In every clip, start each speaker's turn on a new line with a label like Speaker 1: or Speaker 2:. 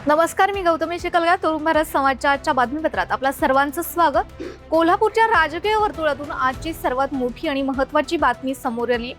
Speaker 1: नमस्कार, मी गौतमी चिखलगार. तरुण भारत समाचारच्या बातमीपत्रात आपल्या सर्वांचं स्वागत. कोल्हापूरच्या राजकीय वर्तुळातून आजची सर्वात मोठी आणि महत्त्वाची बातमी समोर आली,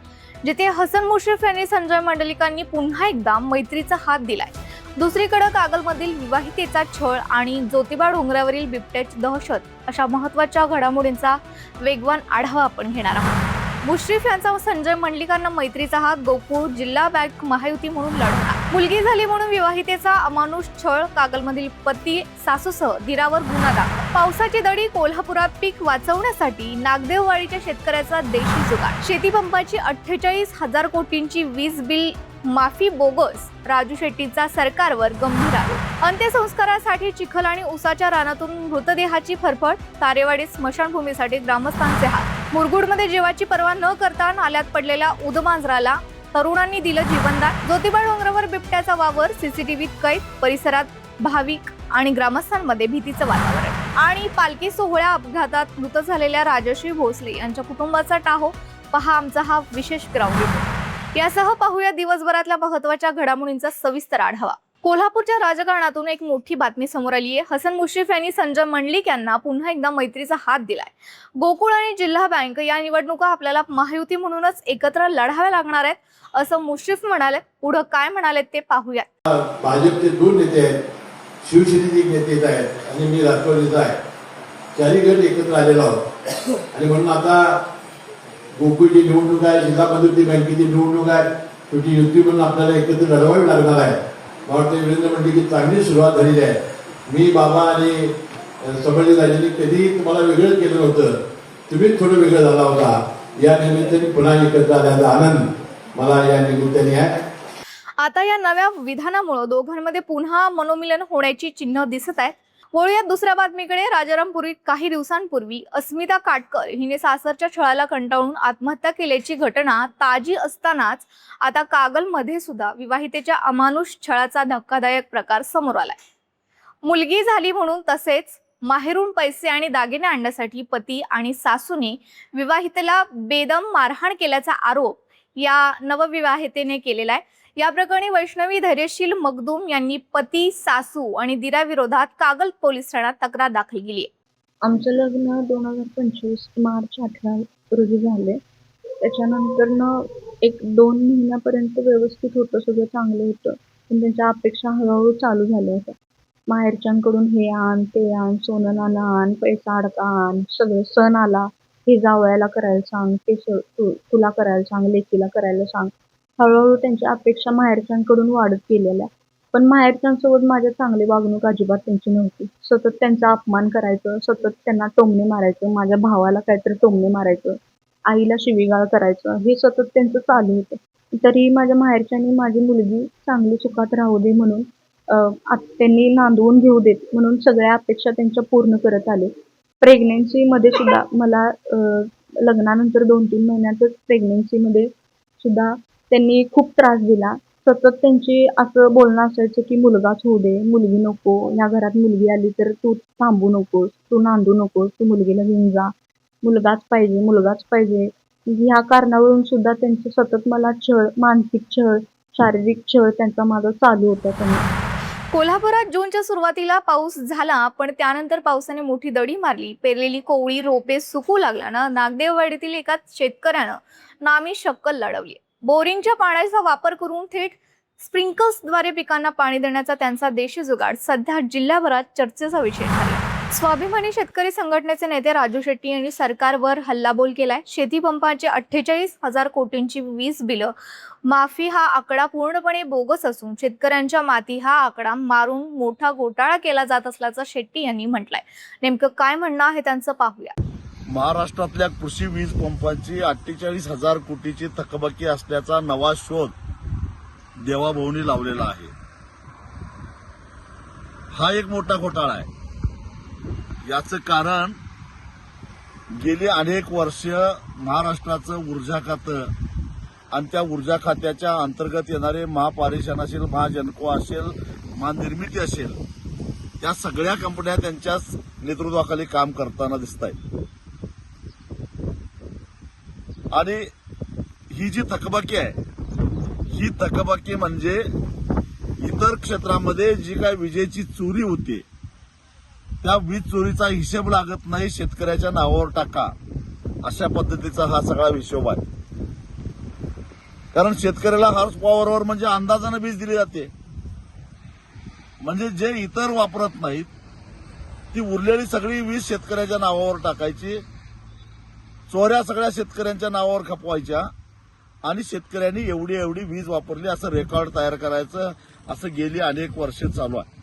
Speaker 1: जिथे हसन मुश्रीफ यांनी संजय मंडलिकांनी पुन्हा एकदा मैत्रीचा हात दिलाय. दुसरीकडे कागलमधील विवाहितेचा छळ आणि ज्योतिबा डोंगरावरील बिबट्याची दहशत अशा महत्त्वाच्या घडामोडींचा वेगवान आढावा आपण घेणार आहोत. मुश्रीफ यांचा संजय मंडलिकांना मैत्रीचा हात. गोकुळ जिल्हा बँक महायुती म्हणून लढवणार. मुलगी झाली म्हणून विवाहितेचा अमानुष छळ. कागलमधील पती सासूसह दीरावर गुन्हा दाखल. पावसाची दडी. कोल्हापुरात पीक वाचवण्यासाठी नागदेववाडीच्या शेतकऱ्याचा देशी जुगाड. शेतीपंपाची 48,000 कोटींची वीज बिल माफी बोगस. राजू शेट्टींचा सरकारवर गंभीर आरोप. अंत्यसंस्कारासाठी चिखल आणि उसाच्या रानातून मृतदेहाची फरफड. तारेवाडी स्मशानभूमीसाठी ग्रामस्थांचे हात. मुरगुडमध्ये जीवाची पर्वा न करता नाल्यात पडलेल्या उदमांजराला तरुणांनी दिलं जीवनदान. ज्योतिबा डोंगरावर बिबट्याचा वावर. सीसीटीव्हीत कैद. परिसरात भाविक आणि ग्रामस्थांमध्ये भीतीचं वातावरण. आणि पालखी सोहळ्या अपघातात मृत झालेल्या राजश्री भोसले यांच्या कुटुंबाचा टाहो. पहा आमचा हा विशेष ग्राउंड रिपोर्ट. यासह पाहूया दिवसभरातल्या महत्त्वाच्या घडामोडींचा सविस्तर आढावा. कोल्हापूरच्या राजकारणातून एक मोठी बातमी समोर आली आहे. हसन मुश्रीफ यांनी संजय मंडलिक यांना पुन्हा एकदा मैत्रीचा हात दिलाय. गोकुळ आणि जिल्हा बँक या निवडणुका आपल्याला महायुती म्हणूनच एकत्र लढाव्या लागणार आहेत, असं मुश्रीफ म्हणाले. पुढे काय म्हणाले ते पाहूया.
Speaker 2: भाजपचे 2 नेते आहेत, शिवसेनेचे एक नेते आहेत आणि मी राष्ट्रवादीचा आहे. चारी गट एकत्र आलेलो आहोत आणि म्हणून आता गोकुळची निवडणूक आहे, जिल्हा मधुती बँकेची निवडणूक आहे. शेवटी युती म्हणून आपल्याला एकत्र लढवावी लागणार आहे. मला वाटतं वीरेंद्र मंडलिक चांगली सुरुवात झालेली आहे. मी बाबा आणि संभाजीराजांनी कधी तुम्हाला वेगळं केलं नव्हतं, तुम्ही थोडं वेगळं झाला होता. या निमित्ताने पुन्हा एकत्र आल्याचा आनंद मला या निमित्ताने आहे.
Speaker 1: आता या नव्या विधानामुळे दोघांमध्ये पुन्हा मनोमिलन होण्याची चिन्ह दिसत आहेत. वळूयात दुसऱ्या बातमीकडे. राजारामपुरीत काही दिवसांपूर्वी अस्मिता काटकर हिने सासरच्या छळाला कंटाळून आत्महत्या केल्याची घटना ताजी असतानाच आता कागलमध्ये सुद्धा विवाहितेच्या अमानुष छळाचा धक्कादायक प्रकार समोर आलाय. मुलगी झाली म्हणून तसेच माहेरून पैसे आणि दागिने आणण्यासाठी पती आणि सासूने विवाहितेला बेदम मारहाण केल्याचा आरोप या नवविवाहितेने केलेला आहे. या प्रकरणी वैष्णवी धैर्यशील मगदूम यांनी पती, सासू आणि दिराविरोधात कागल पोलीस ठाण्यात तक्रार दाखल केली आहे.
Speaker 3: आमचं लग्न 2025 मार्च 18 रोजी झाले. त्याच्यानंतर एक 2 महिन्यापर्यंत व्यवस्थित होतं, सगळं चांगलं होतं. पण त्यांच्या अपेक्षा हळूहळू चालू झाल्या होत्या. माहेरच्यांकडून हे आण, ते आण, सोनं नाणं आण, पैसा अडका आण, सगळं सण आला हे जावयाला करायला सांग, ते तुला करायला सांग, लेकीला करायला सांग. हळूहळू त्यांच्या अपेक्षा माहेरच्यांकडून वाढत गेलेल्या. पण माहेरच्यांसोबत माझ्या चांगली वागणूक अजिबात त्यांची नव्हती. सतत त्यांचा अपमान करायचं, सतत त्यांना टोमणे मारायचं, माझ्या भावाला काहीतरी टोमणे मारायचं, आईला शिवीगाळ करायचं, हे सतत त्यांचं चालू होतं. तरी माझ्या माहेरच्यांनी माझी मुलगी चांगली सुखात राहू दे म्हणून त्यांनी नांदवून घेऊ देत म्हणून सगळ्या अपेक्षा त्यांच्या पूर्ण करत आले. प्रेग्नेन्सीमध्ये सुद्धा मला लग्नानंतर 2-3 महिन्यातच प्रेग्नेन्सीमध्ये सुद्धा त्यांनी खूप त्रास दिला. सतत त्यांची असं बोलणं असायचं की मुलगाच होऊ दे, मुलगी नको, या घरात मुलगी आली तर तू थांबू नकोस, तू नांदू नकोस, तू मुलगीला घेऊन जा, मुलगाच पाहिजे, मुलगाच पाहिजे. ह्या कारणावरून सुद्धा त्यांचं सतत मला छळ, मानसिक छळ, शारीरिक छळ त्यांचा माझा चालू होता. त्यांनी
Speaker 1: कोल्हापुरात जूनच्या सुरुवातीला पाऊस झाला, पण त्यानंतर पावसाने मोठी दडी मारली. पेरलेली कोवळी रोपे सुकू लागल्यानं नागदेववाडीतील एका शेतकऱ्यानं नामी शक्कल लढवली. बोरिंगच्या पाण्याचा वापर करून थेट स्प्रिंकल्सद्वारे पिकांना पाणी देण्याचा त्यांचा देशी जुगाड सध्या जिल्हाभरात चर्चेचा विषय ठरला. स्वाभिमानी शेतकरी संघटनेचे नेते राजू शेट्टी यांनी सरकारवर हल्लाबोल केलाय. शेतीपंपाची 48,000 कोटींची वीज बिल माफी हा आकडा पूर्णपणे बोगस असून शेतकऱ्यांच्या माती हा आकडा मारून मोठा घोटाळा केला जात असल्याचं शेट्टी यांनी म्हटलंय. नेमकं काय म्हणणं आहे त्यांचं पाहूया.
Speaker 4: महाराष्ट्रातल्या कृषी वीज पंपांची 48,000 कोटीची थकबाकी असल्याचा नवा शोध देवाभाऊनी लावलेला आहे. हा एक मोठा घोटाळा आहे. याचं कारण गेली अनेक वर्ष महाराष्ट्राचं ऊर्जा खातं आणि त्या ऊर्जा खात्याच्या अंतर्गत येणारे महापारेषण असेल, महाजनको असेल, महानिर्मिती असेल, त्या सगळ्या कंपन्या त्यांच्याच नेतृत्वाखाली काम करताना दिसत आहेत. आणि ही जी थकबाकी आहे, ही थकबाकी म्हणजे इतर क्षेत्रामध्ये जी काय विजेची चोरी होते त्या वीज चोरीचा हिशेब लागत नाही, शेतकऱ्याच्या नावावर टाका, अशा पद्धतीचा हा सगळा हिशोब आहे. कारण शेतकऱ्याला हॉर्स पॉवरवर म्हणजे अंदाजानं वीज दिली जाते. म्हणजे जे इतर वापरत नाहीत ती उरलेली सगळी वीज शेतकऱ्याच्या नावावर टाकायची, चोऱ्या सगळ्या शेतकऱ्यांच्या नावावर खपवायच्या आणि शेतकऱ्यांनी एवढी एवढी वीज वापरली असं रेकॉर्ड तयार करायचं, असं गेली अनेक वर्ष चालू आहे.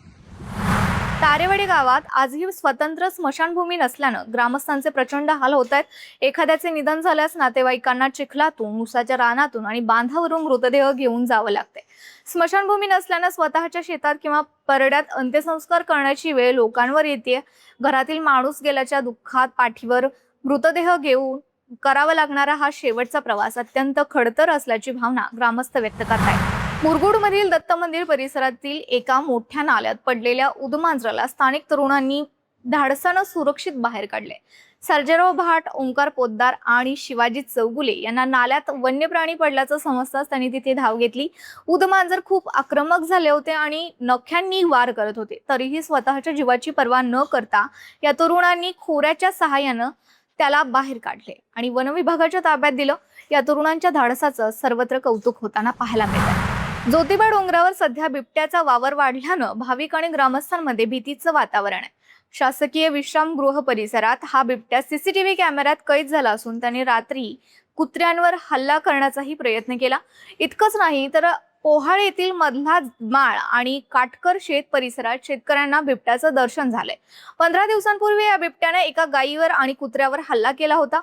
Speaker 1: तारेवाडी गावात आजही स्वतंत्र स्मशानभूमी नसल्यानं ग्रामस्थांचे प्रचंड हाल होत आहेत. एखाद्याचे निधन झाल्यास नातेवाईकांना चिखलातून, ऊसाच्या रानातून आणि बांधावरून मृतदेह घेऊन जावं लागते. स्मशानभूमी नसल्यानं स्वतःच्या शेतात किंवा परड्यात अंत्यसंस्कार करण्याची वेळ लोकांवर येते. घरातील माणूस गेल्याच्या दुःखात पाठीवर मृतदेह घेऊन करावा लागणारा हा शेवटचा प्रवास अत्यंत खडतर असल्याची भावना ग्रामस्थ व्यक्त करतायत. मुरगुडमधील दत्त मंदिर परिसरातील एका मोठ्या नाल्यात पडलेल्या उदमांजराला स्थानिक तरुणांनी धाडसानं सुरक्षित बाहेर काढले. सर्जेराव भाट, ओंकार पोद्दार आणि शिवाजी चौगुले यांना नाल्यात वन्य प्राणी पडल्याचं समजताच त्यांनी तिथे धाव घेतली. उदमांजर खूप आक्रमक झाले होते आणि नख्यांनी वार करत होते. तरीही स्वतःच्या जीवाची पर्वा न करता या तरुणांनी खोऱ्याच्या सहाय्यानं त्याला बाहेर काढले आणि वनविभागाच्या ताब्यात दिलं. या तरुणांच्या धाडसाचं सर्वत्र कौतुक होताना पाहायला मिळतं. ज्योतिबा डोंगरावर सध्या बिबट्याचा वावर वाढल्यानं भाविक आणि ग्रामस्थांमध्ये भीतीचं वातावरण आहे. शासकीय विश्रामगृह परिसरात हा बिबट्या सीसीटीव्ही कॅमेऱ्यात कैद झाला असून त्याने रात्री कुत्र्यांवर हल्ला करण्याचाही प्रयत्न केला. इतकंच नाही तर पोहाळ येथील मधला माळ आणि काटकर शेत परिसरात शेतकऱ्यांना बिबट्याचं दर्शन झालंय. 15 दिवसांपूर्वी या बिबट्याने एका गायीवर आणि कुत्र्यावर हल्ला केला होता.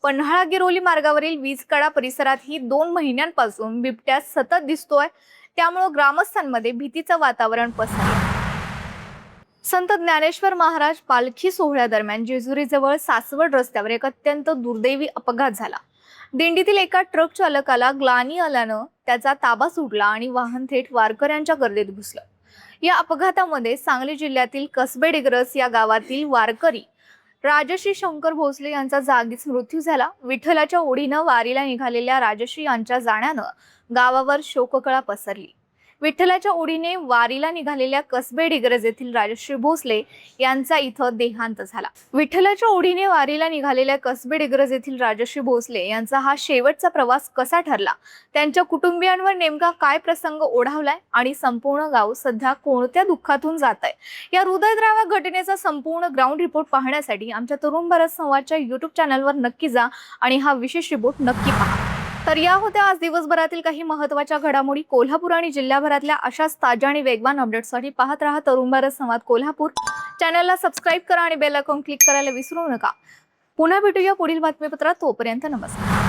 Speaker 1: पन्हाळा गिरोली मार्गावरील वीजकडा परिसरातही 2 महिन्यांपासून बिबट्या सतत दिसतोय. त्यामुळे ग्रामस्थांमध्ये भीतीचं वातावरण पसरलं. संत ज्ञानेश्वर महाराज पालखी सोहळ्यादरम्यान जेजुरीजवळ सासवड रस्त्यावर एक अत्यंत दुर्दैवी अपघात झाला. दिंडीतील एका ट्रक चालकाला ग्लानी आल्यानं त्याचा ताबा सुटला आणि वाहन थेट वारकऱ्यांच्या गर्दीत घुसलं. या अपघातामध्ये सांगली जिल्ह्यातील कसबे डिग्रस या गावातील वारकरी राजश्री शंकर भोसले यांचा जागीच मृत्यू झाला. विठ्ठलाच्या ओढीनं वारीला निघालेल्या राजश्री यांच्या जाण्यानं गावावर शोककळा पसरली. विठ्ठलाच्या ओढीने वारीला निघालेल्या कसबे डिग्रज येथील राजश्री भोसले यांचा इथं देहांत झाला. विठ्ठलाच्या ओढीने वारीला निघालेल्या कसबे डिग्रज येथील राजश्री भोसले यांचा हा शेवटचा प्रवास कसा ठरला, त्यांच्या कुटुंबियांवर नेमका काय प्रसंग ओढावलाय आणि संपूर्ण गाव सध्या कोणत्या दुःखातून जात आहे, या हृदयद्रावक घटनेचा संपूर्ण ग्राउंड रिपोर्ट पाहण्यासाठी आमच्या तरुण भारत संवादच्या YouTube चॅनलवर नक्की जा आणि हा विशेष रिपोर्ट नक्की पहा. तर या होत्या आज दिवसभरातील काही महत्त्वाच्या घडामोडी. कोल्हापूर आणि जिल्ह्याभरातल्या अशाच ताज्या आणि वेगवान अपडेट्ससाठी पाहत रहा तरुण भारत संवाद कोल्हापूर. चॅनलला सबस्क्राईब करा आणि बेल आयकॉन क्लिक करायला विसरू नका. पुन्हा भेटूया पुढील बातमीपत्रात. तोपर्यंत नमस्कार.